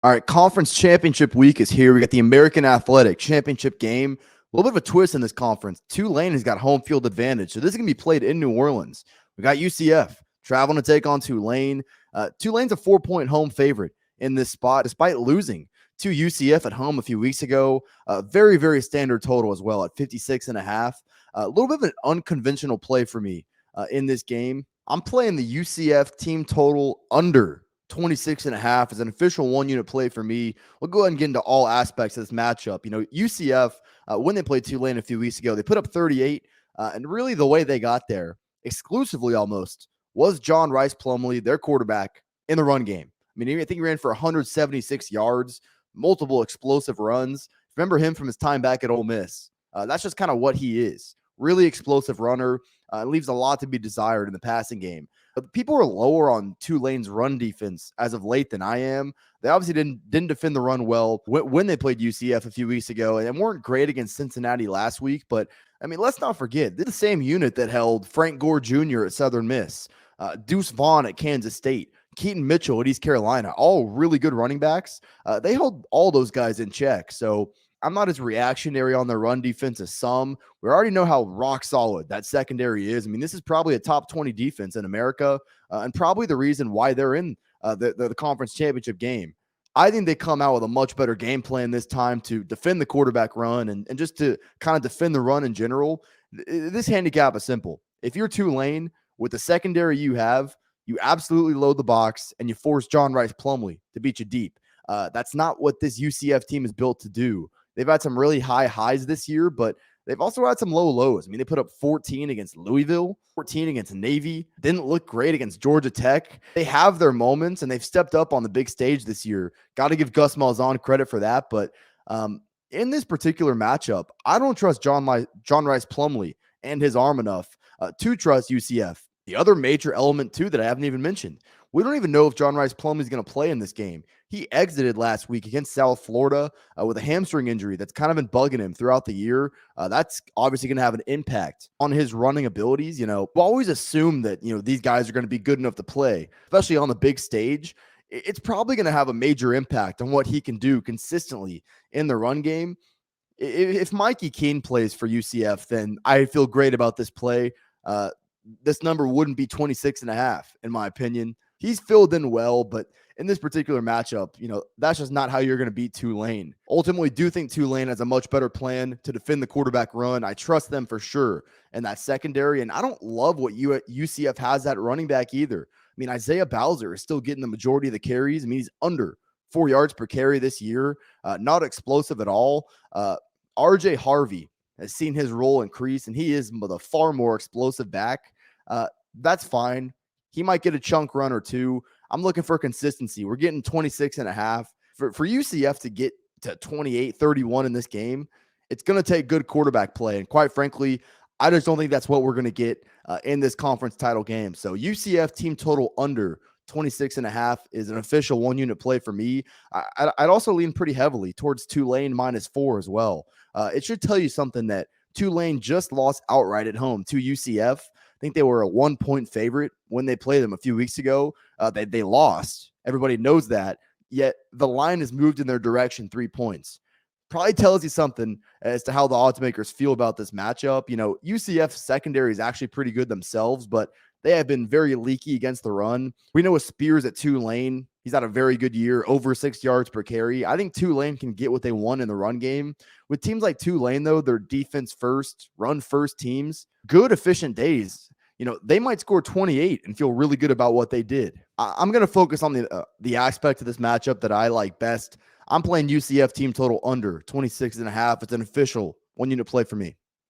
All right, conference championship week is here. We got the American Athletic Championship game. A little bit of a twist in this conference. Tulane has got home field advantage, so this is going to be played in New Orleans. We got UCF traveling to take on Tulane. Tulane's a 4-point home favorite in this spot, despite losing to UCF at home a few weeks ago. Very, very standard total as well at 56.5. A little bit of an unconventional play for me in this game. I'm playing the UCF team total under 26.5 is an official 1-unit play for me. We'll go ahead and get into all aspects of this matchup. You know, UCF, when they played Tulane a few weeks ago, they put up 38, and really the way they got there, exclusively almost, was John Rice Plumlee, their quarterback, in the run game. I mean, I think he ran for 176 yards, multiple explosive runs. Remember him from his time back at Ole Miss. That's just kind of what he is. Really explosive runner. Leaves a lot to be desired in the passing game. People are lower on Tulane's run defense as of late than I am. They obviously didn't defend the run well when they played UCF a few weeks ago and weren't great against Cincinnati last week. But, I mean, let's not forget, they're the same unit that held Frank Gore Jr. at Southern Miss, Deuce Vaughn at Kansas State, Keaton Mitchell at East Carolina, all really good running backs. They held all those guys in check. So I'm not as reactionary on their run defense as some. We already know how rock solid that secondary is. I mean, this is probably a top 20 defense in America, and probably the reason why they're in the conference championship game. I think they come out with a much better game plan this time to defend the quarterback run and just to kind of defend the run in general. This handicap is simple. If you're Tulane with the secondary you have, you absolutely load the box and you force John Rice Plumlee to beat you deep. That's not what this UCF team is built to do. They've had some really high highs this year, but they've also had some low lows. I mean, they put up 14 against Louisville, 14 against Navy, didn't look great against Georgia Tech. They have their moments, and they've stepped up on the big stage this year. Got to give Gus Malzahn credit for that, but in this particular matchup, I don't trust John Rice Plumlee and his arm enough to trust UCF. The other major element, too, that I haven't even mentioned, we don't even know if John Rice Plumlee is going to play in this game. He exited last week against South Florida with a hamstring injury that's kind of been bugging him throughout the year. That's obviously going to have an impact on his running abilities. You know, we always assume that, you know, these guys are going to be good enough to play, especially on the big stage. It's probably going to have a major impact on what he can do consistently in the run game. If Mikey Keene plays for UCF, then I feel great about this play. This number wouldn't be 26.5, in my opinion. He's filled in well, but in this particular matchup, you know, that's just not how you're going to beat Tulane. Ultimately, do think Tulane has a much better plan to defend the quarterback run. I trust them for sure in that secondary, and I don't love what UCF has at running back either. I mean, Isaiah Bowser is still getting the majority of the carries. I mean, he's under 4 yards per carry this year, not explosive at all. RJ Harvey has seen his role increase, and he is the far more explosive back. That's fine. He might get a chunk run or two. I'm looking for consistency. We're getting 26.5. For UCF to get to 28, 31 in this game, it's going to take good quarterback play. And quite frankly, I just don't think that's what we're going to get in this conference title game. So UCF team total under 26.5 is an official 1-unit play for me. I'd also lean pretty heavily towards Tulane -4 as well. It should tell you something that Tulane just lost outright at home to UCF. I think they were a 1-point favorite when they played them a few weeks ago. They lost. Everybody knows that. Yet the line has moved in their direction 3 points. Probably tells you something as to how the odds makers feel about this matchup. You know, UCF secondary is actually pretty good themselves, but they have been very leaky against the run. We know with Spears at Tulane, he's had a very good year, over 6 yards per carry. I think Tulane can get what they want in the run game. With teams like Tulane, though, they're defense first, run first teams, good, efficient days. You know, they might score 28 and feel really good about what they did. I'm going to focus on the aspect of this matchup that I like best. I'm playing UCF team total under 26.5. It's an official 1-unit play for me.